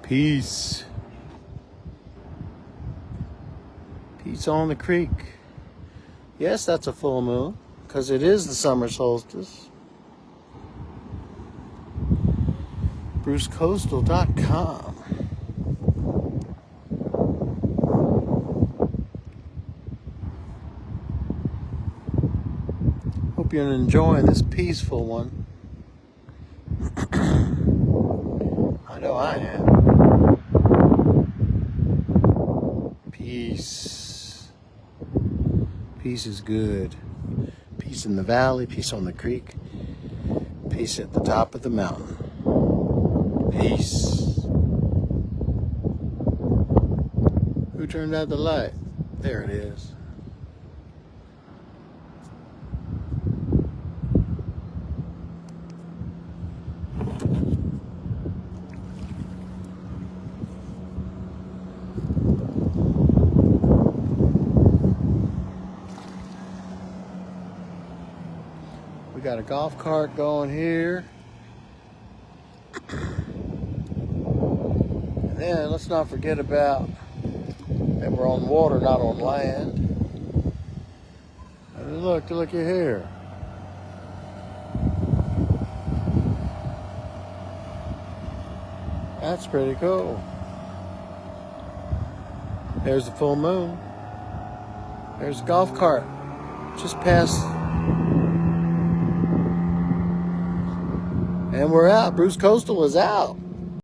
Peace. Peace on the creek. Yes, that's a full moon, because it is the summer solstice. BruceCoastal.com. Hope you're enjoying this peaceful one. I know I am. Peace. Peace is good. Peace in the valley, peace on the creek, peace at the top of the mountain. Peace. Who turned out the light? There it is. We got a golf cart going here. And then let's not forget about that we're on water, not on land. And look here. That's pretty cool. There's the full moon. There's a golf cart. Just past. And we're out. Bruce Coastal is out.